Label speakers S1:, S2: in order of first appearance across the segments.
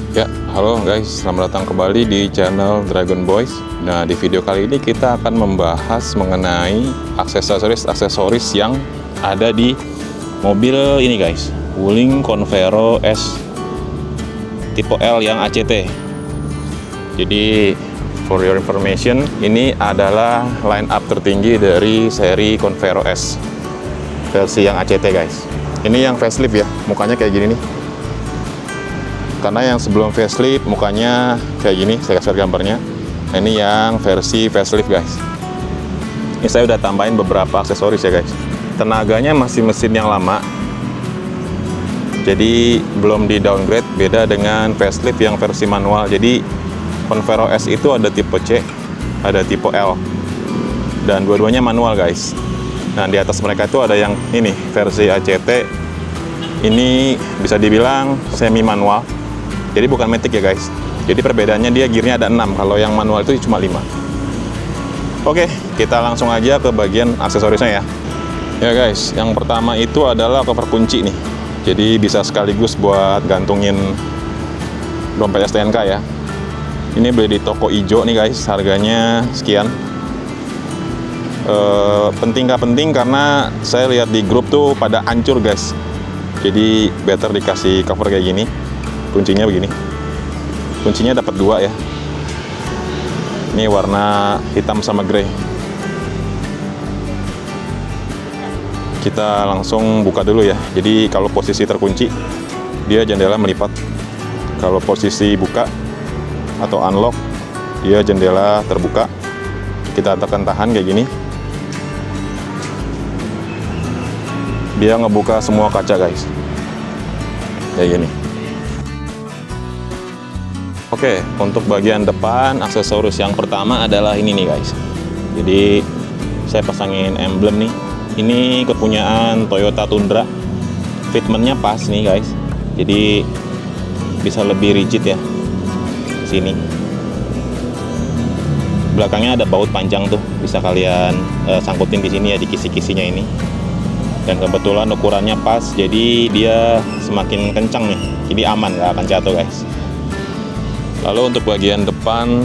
S1: Ya, halo guys, selamat datang kembali di channel Dragon Boys. Nah, di video kali ini kita akan membahas mengenai aksesoris yang ada di mobil ini guys, Wuling Convero S tipe L yang ACT. Jadi, for your information, ini adalah line up tertinggi dari seri Convero S versi yang ACT guys. Ini yang facelift ya, mukanya kayak gini nih. Karena yang sebelum facelift mukanya kayak gini, saya kasih gambarnya. Nah, ini yang versi facelift guys. Ini saya udah tambahin beberapa aksesoris ya guys. Tenaganya masih mesin yang lama, jadi belum di downgrade. Beda dengan facelift yang versi manual. Jadi Convero S itu ada tipe C, ada tipe L, dan dua-duanya manual guys. Nah, di atas mereka itu ada yang ini versi ACT. Ini bisa dibilang semi manual. Jadi bukan matic ya guys. Jadi perbedaannya dia gearnya ada 6. Kalau yang manual itu cuma 5. Oke, kita langsung aja ke bagian aksesorisnya ya. Ya guys, yang pertama itu adalah cover kunci nih. Jadi bisa sekaligus buat gantungin dompet STNK ya. Ini beli di toko ijo nih guys. Harganya sekian. Penting gak penting karena saya lihat di grup tuh pada hancur guys. Jadi better dikasih cover kayak gini. Kuncinya begini, kuncinya dapat 2 ya. Ini warna hitam sama grey. Kita langsung buka dulu ya. Jadi kalau posisi terkunci dia jendela melipat, kalau posisi buka atau unlock dia jendela terbuka. Kita tekan tahan kayak gini, dia ngebuka semua kaca guys, kayak gini. Oke, untuk bagian depan aksesoris yang pertama adalah ini nih guys. Jadi saya pasangin emblem nih. Ini kepunyaan Toyota Tundra. Fitmentnya pas nih guys. Jadi bisa lebih rigid ya. Sini. Belakangnya ada baut panjang tuh. Bisa kalian sangkutin di sini ya, di kisi-kisinya ini. Dan kebetulan ukurannya pas. Jadi dia semakin kencang nih. Jadi aman, nggak akan jatuh guys. Lalu untuk bagian depan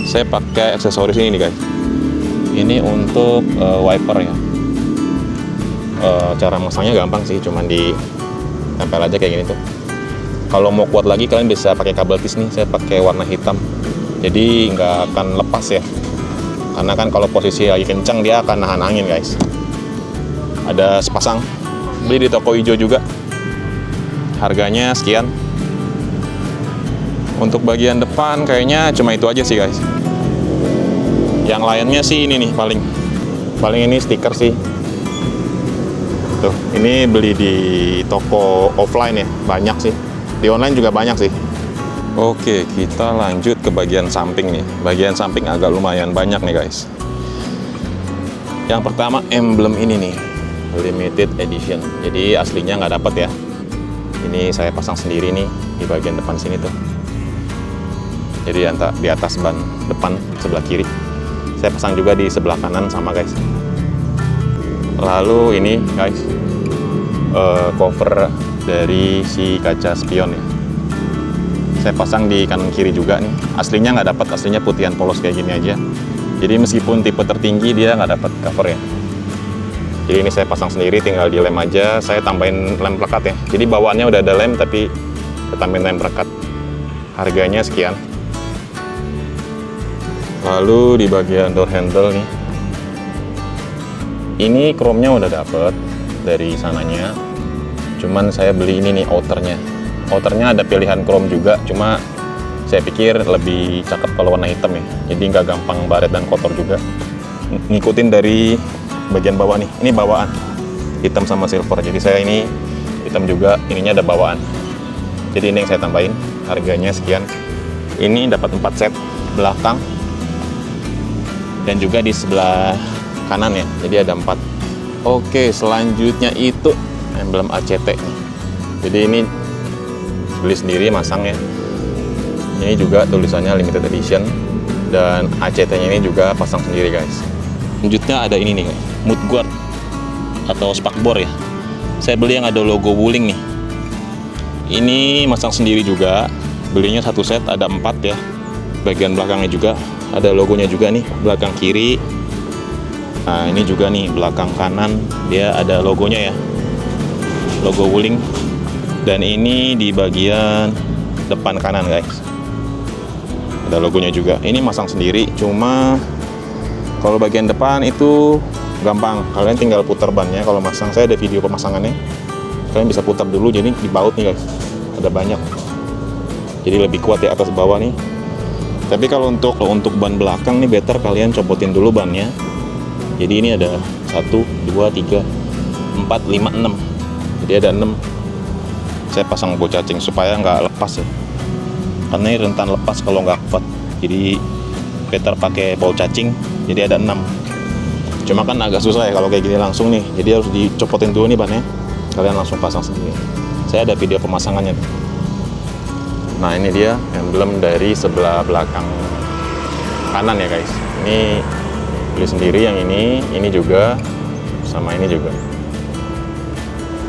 S1: saya pakai aksesoris ini guys. Ini untuk wiper ya. Cara masangnya gampang sih, cuman ditempel aja kayak gini tuh. Kalau mau kuat lagi kalian bisa pakai kabel tis nih. Saya pakai warna hitam, jadi nggak akan lepas ya. Karena kan kalau posisi lagi kencang dia akan nahan angin guys. Ada sepasang, beli di toko hijau juga. Harganya sekian. Untuk bagian depan kayaknya cuma itu aja sih guys. Yang lainnya sih ini nih paling ini stiker sih. Tuh, ini beli di toko offline ya, banyak sih. Di online juga banyak sih. Oke, kita lanjut ke bagian samping nih. Bagian samping agak lumayan banyak nih guys. Yang pertama emblem ini nih, limited edition. Jadi aslinya nggak dapet ya. Ini saya pasang sendiri nih di bagian depan sini tuh. Jadi di atas ban depan sebelah kiri. Saya pasang juga di sebelah kanan sama guys. Lalu ini guys, cover dari si kaca spion ya. Saya pasang di kanan kiri juga nih. Aslinya nggak dapat, aslinya putihan polos kayak gini aja. Jadi meskipun tipe tertinggi dia nggak dapat cover ya. Jadi ini saya pasang sendiri, tinggal dilem aja. Saya tambahin lem plekat ya. Jadi bawaannya udah ada lem tapi tambahin lem plekat. Harganya sekian. Lalu di bagian door handle nih, ini chrome-nya udah dapet dari sananya. Cuman saya beli ini nih outernya. Outernya ada pilihan chrome juga, cuma saya pikir lebih cakep kalau warna hitam ya. Jadi nggak gampang baret dan kotor juga. Ngikutin dari bagian bawah nih. Ini bawaan hitam sama silver. Jadi saya ini hitam juga, ininya ada bawaan. Jadi ini yang saya tambahin. Harganya sekian. Ini dapat 4 set belakang dan juga di sebelah kanan ya, jadi ada 4. Oke, selanjutnya itu emblem ACT nih. Jadi ini beli sendiri masang ya. Ini juga tulisannya limited edition, dan ACT nya ini juga pasang sendiri guys. Selanjutnya ada ini nih guys, mudguard atau spakbor ya. Saya beli yang ada logo Wuling nih. Ini masang sendiri juga, belinya satu set, ada 4 ya. Bagian belakangnya juga ada logonya juga nih, belakang kiri. Nah ini juga nih belakang kanan dia ada logonya ya, logo Wuling. Dan ini di bagian depan kanan guys, ada logonya juga. Ini masang sendiri, cuma kalau bagian depan itu gampang, kalian tinggal putar bannya. Kalau masang, saya ada video pemasangannya, kalian bisa putar dulu. Jadi dibaut nih guys, ada banyak, jadi lebih kuat ya atas bawah nih. Tapi kalau untuk ban belakang nih better kalian copotin dulu bannya. Jadi ini ada 1, 2, 3, 4, 5, 6. Jadi ada 6. Saya pasang bau cacing supaya nggak lepas ya, karena ini rentan lepas kalau nggak kuat. Jadi better pakai bau cacing. Jadi ada 6. Cuma kan agak susah ya kalau kayak gini langsung nih, jadi harus dicopotin dulu nih bannya, kalian langsung pasang sendiri. Saya ada video pemasangannya. Nah ini dia emblem dari sebelah belakang kanan ya guys. Ini beli sendiri yang ini juga, sama ini juga.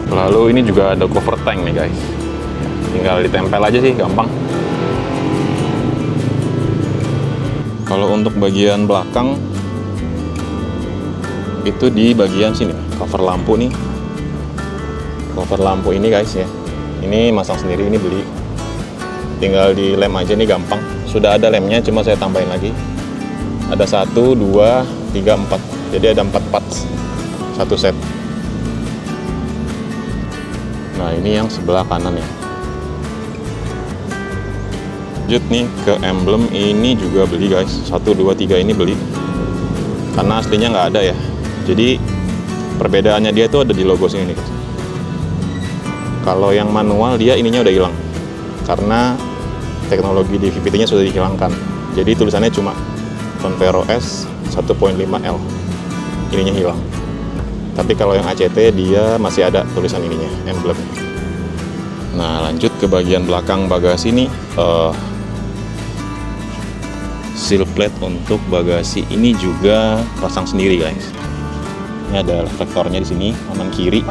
S1: Lalu ini juga ada cover tank nih guys, tinggal ditempel aja sih, gampang. Kalau untuk bagian belakang itu di bagian sini, cover lampu nih. Cover lampu ini guys ya, ini masang sendiri, ini beli. Tinggal di lem aja nih, gampang. Sudah ada lemnya, cuma saya tambahin lagi. Ada 1, 2, 3, 4. Jadi ada 4 parts, satu set. Nah ini yang sebelah kanan ya. Lanjut nih ke emblem, ini juga beli guys. 1, 2, 3 ini beli, karena aslinya nggak ada ya. Jadi perbedaannya dia tuh ada di logo sini nih guys. Kalau yang manual dia ininya udah hilang, karena teknologi di VVT-nya sudah dihilangkan. Jadi tulisannya cuma Convero S 1.5L, ininya hilang. Tapi kalau yang ACT dia masih ada tulisan ininya, emblem. Nah lanjut ke bagian belakang bagasi nih, seal plate untuk bagasi ini juga pasang sendiri guys. Ini ada reflektornya di sini kanan kiri,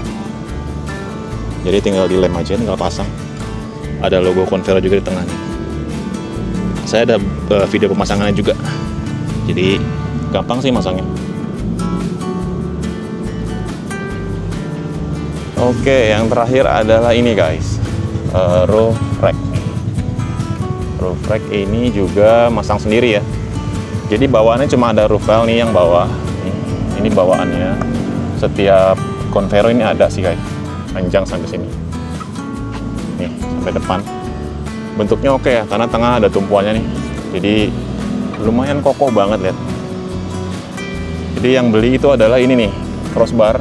S1: jadi tinggal dilem aja, tinggal pasang. Ada logo Convero juga di tengah nih. Saya ada video pemasangannya juga, jadi gampang sih masangnya. Oke, yang terakhir adalah ini guys, roof rack. Roof rack ini juga masang sendiri ya. Jadi bawaannya cuma ada roof rail nih yang bawah. Ini bawaannya. Setiap Convero ini ada sih guys, panjang sampai sini. Nih sampai depan. Bentuknya oke ya, karena tengah ada tumpuannya nih. Jadi lumayan kokoh banget lihat. Jadi yang beli itu adalah ini nih, crossbar.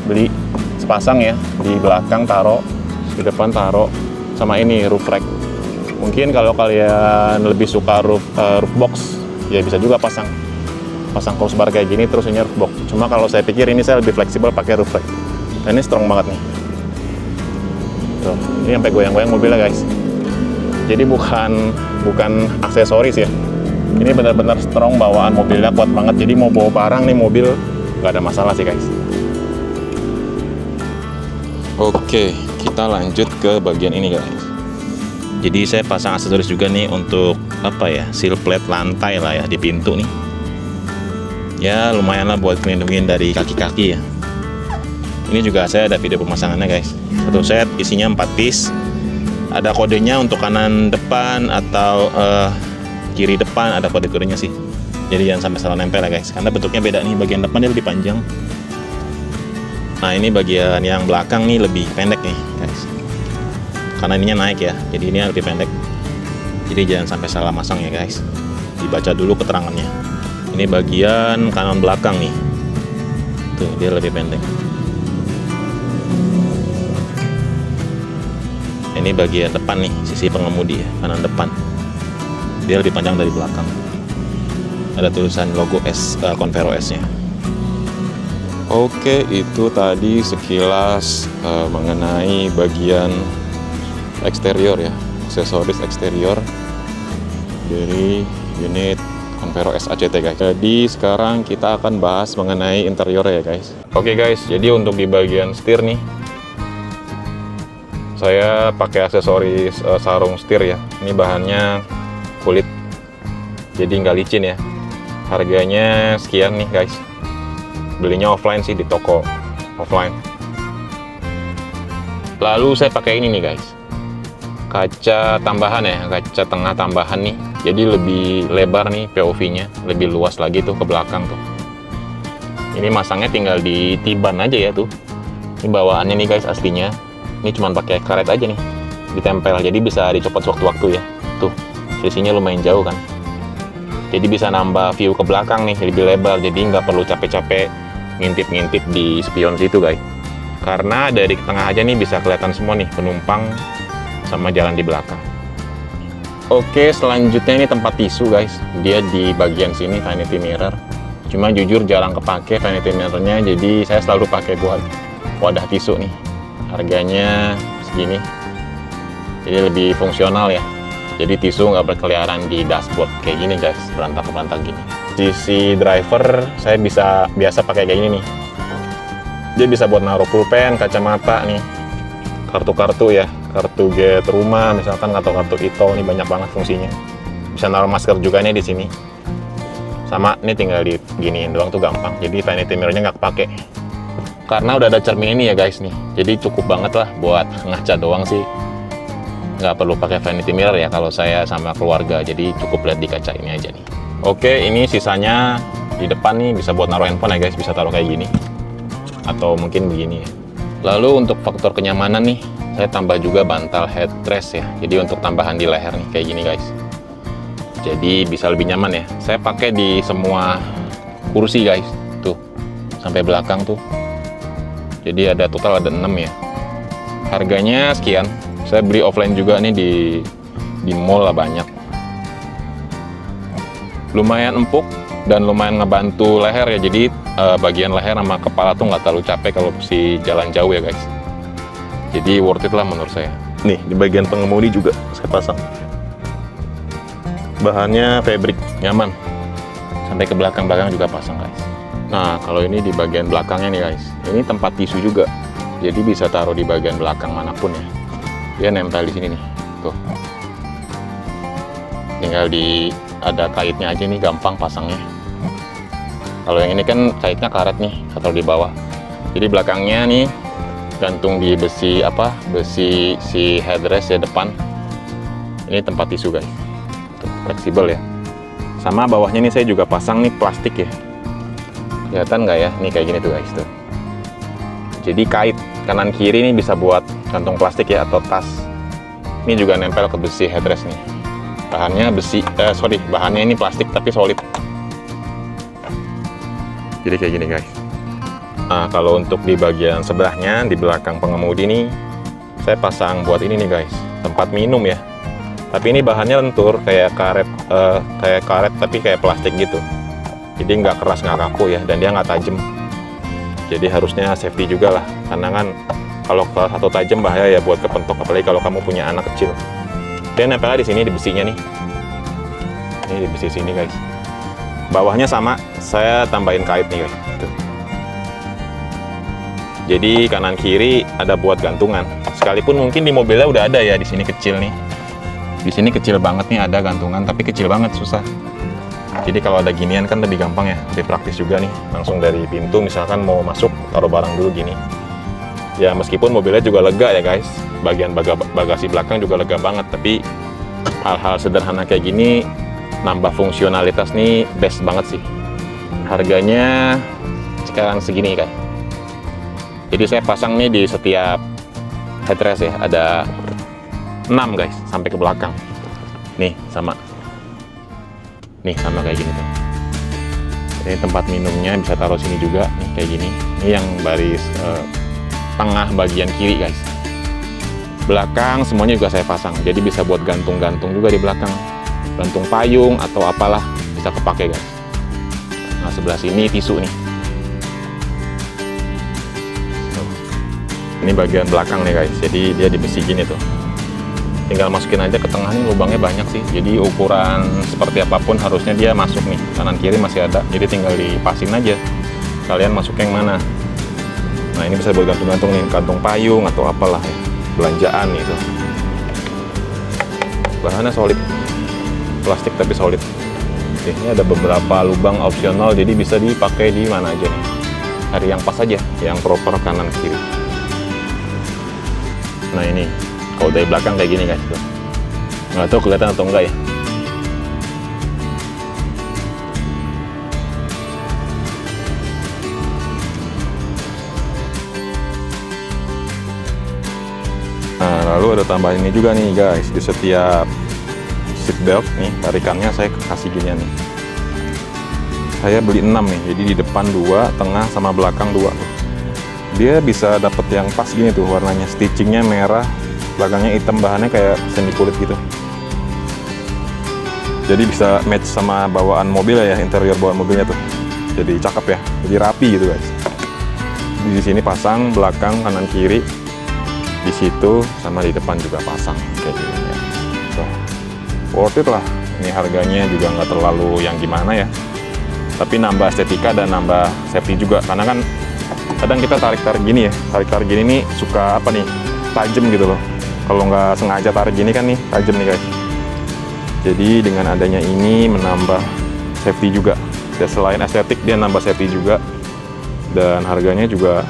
S1: Beli sepasang ya, di belakang taro, di depan taro, sama ini roof rack. Mungkin kalau kalian lebih suka roof box, ya bisa juga pasang crossbar kayak gini terus ini roof box. Cuma kalau saya pikir ini saya lebih fleksibel pakai roof rack. Dan ini strong banget nih. Tuh, ini sampai goyang-goyang mobilnya guys. Jadi bukan aksesoris ya. Ini benar-benar strong, bawaan mobilnya kuat banget. Jadi mau bawa barang nih mobil nggak ada masalah sih guys. Oke, kita lanjut ke bagian ini guys. Jadi saya pasang aksesoris juga nih untuk apa ya, seal plate lantai lah ya di pintu nih. Ya lumayan lah buat melindungi dari kaki-kaki ya. Ini juga saya ada video pemasangannya guys. Satu set isinya 4 piece. Ada kodenya untuk kanan depan atau kiri depan, ada kode-kodenya sih. Jadi jangan sampai salah nempel ya guys, karena bentuknya beda nih. Bagian depan dia lebih panjang. Nah ini bagian yang belakang nih lebih pendek nih guys, karena ininya naik ya, jadi ini lebih pendek. Jadi jangan sampai salah masang ya guys, dibaca dulu keterangannya. Ini bagian kanan belakang nih, tuh dia lebih pendek. Ini bagian depan nih, sisi pengemudi ya, kanan depan, dia lebih panjang dari belakang. Ada tulisan logo S, Convero S nya. Oke, itu tadi sekilas mengenai bagian eksterior ya, aksesoris eksterior dari unit Convero S ACT guys. Jadi sekarang kita akan bahas mengenai interior ya guys. Oke guys, jadi untuk di bagian setir nih, Saya pakai aksesoris sarung setir ya. Ini bahannya kulit, jadi nggak licin ya. Harganya sekian nih guys. Belinya offline sih, di toko offline. Lalu saya pakai ini nih guys, kaca tambahan ya, kaca tengah tambahan nih. Jadi lebih lebar nih POV-nya, lebih luas lagi tuh ke belakang tuh. Ini masangnya tinggal di tiban aja ya tuh. Ini bawaannya nih guys aslinya. Ini cuma pakai karet aja nih, ditempel. Jadi bisa dicopot sewaktu-waktu ya. Tuh, selisihnya lumayan jauh kan. Jadi bisa nambah view ke belakang nih, lebih lebar. Jadi nggak perlu capek-capek ngintip-ngintip di spion situ guys. Karena dari tengah aja nih bisa kelihatan semua nih penumpang sama jalan di belakang. Oke, selanjutnya ini tempat tisu guys. Dia di bagian sini vanity mirror. Cuma jujur jarang kepake vanity mirrornya, jadi saya selalu pakai buat wadah tisu nih. Harganya segini, jadi lebih fungsional ya. Jadi tisu nggak berkeliaran di dashboard kayak gini guys, berantak-berantak gini. Sisi driver saya biasa pakai kayak gini nih. Dia bisa buat naruh pulpen, kacamata nih, kartu-kartu ya, kartu get rumah misalkan, atau kartu e-tol. Ini banyak banget fungsinya. Bisa naruh masker juga nih di sini. Sama ini tinggal di giniin doang tuh gampang. Jadi vanity mirrornya nggak kepake. Karena udah ada cermin ini ya guys nih. Jadi cukup banget lah buat ngaca doang sih. Nggak perlu pakai vanity mirror ya kalau saya sama keluarga. Jadi cukup lihat di kaca ini aja nih. Oke, ini sisanya di depan nih bisa buat naruh handphone ya guys. Bisa taruh kayak gini. Atau mungkin begini ya. Lalu untuk faktor kenyamanan nih, saya tambah juga bantal headrest ya. Jadi untuk tambahan di leher nih kayak gini guys. Jadi bisa lebih nyaman ya. Saya pakai di semua kursi guys. Tuh, sampai belakang tuh. Jadi ada total ada 6 ya. Harganya sekian. Saya beli offline juga nih di mall lah banyak. Lumayan empuk dan lumayan ngebantu leher ya. Jadi bagian leher sama kepala tuh nggak terlalu capek kalau si jalan jauh ya guys. Jadi worth it lah menurut saya. Nih di bagian pengemudi juga saya pasang. Bahannya fabric, nyaman. Sampai ke belakang-belakang juga pasang guys. Nah, kalau ini di bagian belakangnya nih guys. Ini tempat tisu juga. Jadi bisa taruh di bagian belakang manapun ya. Dia nempel di sini nih. Tuh. Tinggal ada kaitnya aja nih, gampang pasangnya. Kalau yang ini kan kaitnya karet nih, atau di bawah. Jadi belakangnya nih gantung di besi besi si headrest ya depan. Ini tempat tisu guys. Tuh, fleksibel ya. Sama bawahnya nih saya juga pasang nih plastik ya. Kelihatan nggak ya? Nih kayak gini tuh guys tuh. Jadi kait kanan kiri nih bisa buat kantong plastik ya atau tas. Ini juga nempel ke besi headrest nih. Bahannya bahannya ini plastik tapi solid. Jadi kayak gini guys. Nah, kalau untuk di bagian sebelahnya, di belakang pengemudi nih, saya pasang buat ini nih guys, tempat minum ya. Tapi ini bahannya lentur, kayak karet tapi kayak plastik gitu. Jadi nggak keras, nggak kaku ya, dan dia nggak tajam. Jadi harusnya safety juga lah, karena kan kalau satu tajam bahaya ya buat kepentok, apalagi kalau kamu punya anak kecil. Dia nempelnya di sini, di besinya nih. Ini di besi sini guys. Bawahnya sama, saya tambahin kait nih guys. Tuh. Jadi kanan kiri ada buat gantungan. Sekalipun mungkin di mobilnya udah ada ya, di sini kecil nih. Di sini kecil banget nih ada gantungan, tapi kecil banget, susah. Jadi kalau ada ginian kan lebih gampang ya, lebih praktis juga nih. Langsung dari pintu misalkan mau masuk, taruh barang dulu gini. Ya meskipun mobilnya juga lega ya guys, bagian bagasi belakang juga lega banget, tapi hal-hal sederhana kayak gini nambah fungsionalitas nih best banget sih. Harganya sekarang segini guys. Jadi saya pasang nih di setiap headrest ya, ada 6 guys sampai ke belakang. Nih sama kayak gini tuh. Ini tempat minumnya bisa taruh sini juga nih kayak gini. Ini yang baris tengah bagian kiri guys. Belakang semuanya juga saya pasang, jadi bisa buat gantung-gantung juga di belakang, gantung payung atau apalah bisa kepake guys. Nah sebelah sini tisu nih. Ini bagian belakang nih guys, jadi dia di besi gini tuh. Tinggal masukin aja ke tengah nih, lubangnya banyak sih. Jadi ukuran seperti apapun harusnya dia masuk nih. Kanan kiri masih ada, jadi tinggal dipasin aja. Kalian masuk yang mana? Nah ini bisa buat gantung-gantung nih, gantung payung atau apalah ya. belanjaan itu. Bahannya solid, plastik tapi solid. Oke, ini ada beberapa lubang opsional, jadi bisa dipakai di mana aja nih. Cari yang pas aja, yang proper kanan kiri. Nah ini, kalau dari belakang kayak gini guys, tuh. Nggak tahu kelihatan atau enggak ya. Nah, lalu ada tambahan ini juga nih guys, di setiap seat belt nih, tarikannya saya kasih ginian nih. Saya beli 6 nih, jadi di depan 2, tengah sama belakang 2 tuh. Dia bisa dapet yang pas gini tuh warnanya, stitchingnya merah, belakangnya hitam, bahannya kayak semi kulit gitu. Jadi bisa match sama bawaan mobil ya, interior bawaan mobilnya tuh. Jadi cakep ya, jadi rapi gitu guys. Di sini pasang, belakang, kanan, kiri. Di situ sama di depan juga pasang kayak gini ya. So, worth it lah. Ini harganya juga nggak terlalu yang gimana ya. Tapi nambah estetika dan nambah safety juga. Karena kan kadang kita tarik-tarik gini ya. Tarik-tarik gini nih suka apa nih, tajam gitu loh. Kalau nggak sengaja tarik gini kan nih, tajam nih guys. Jadi dengan adanya ini menambah safety juga. Dan selain estetik, dia nambah safety juga. Dan harganya juga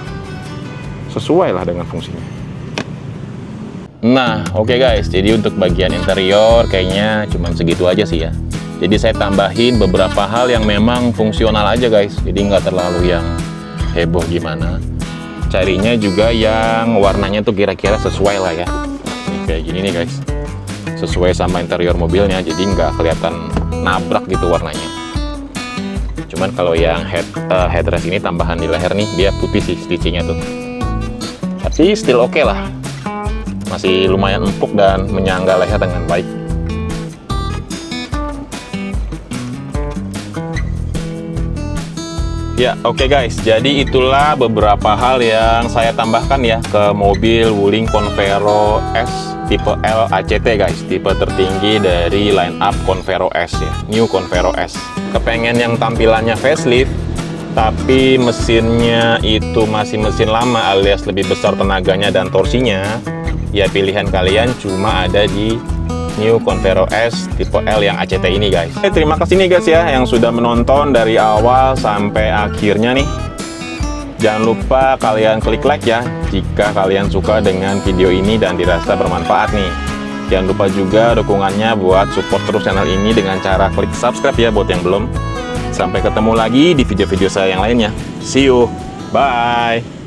S1: sesuai lah dengan fungsinya. Nah, oke guys, jadi untuk bagian interior kayaknya cuma segitu aja sih ya. Jadi saya tambahin beberapa hal yang memang fungsional aja guys. Jadi nggak terlalu yang heboh gimana. Carinya juga yang warnanya tuh kira-kira sesuai lah ya. Nih, kayak gini nih guys. Sesuai sama interior mobilnya, jadi nggak kelihatan nabrak gitu warnanya. Cuman kalau yang headrest ini tambahan di leher nih, dia putih sih stitchingnya tuh. Tapi still oke lah. Masih lumayan empuk dan menyangga leher dengan baik. Ya, oke guys. Jadi itulah beberapa hal yang saya tambahkan ya ke mobil Wuling Convero S tipe L ACT guys. Tipe tertinggi dari line up Convero S ya. New Convero S. Kepengen yang tampilannya facelift, tapi mesinnya itu masih mesin lama alias lebih besar tenaganya dan torsinya. Ya pilihan kalian cuma ada di New Convero S tipe L yang ACT ini guys. Terima kasih nih guys ya yang sudah menonton dari awal sampai akhirnya nih. Jangan lupa kalian klik like ya jika kalian suka dengan video ini dan dirasa bermanfaat nih. Jangan lupa juga dukungannya buat support terus channel ini dengan cara klik subscribe ya buat yang belum. Sampai ketemu lagi di video-video saya yang lainnya. See you, bye.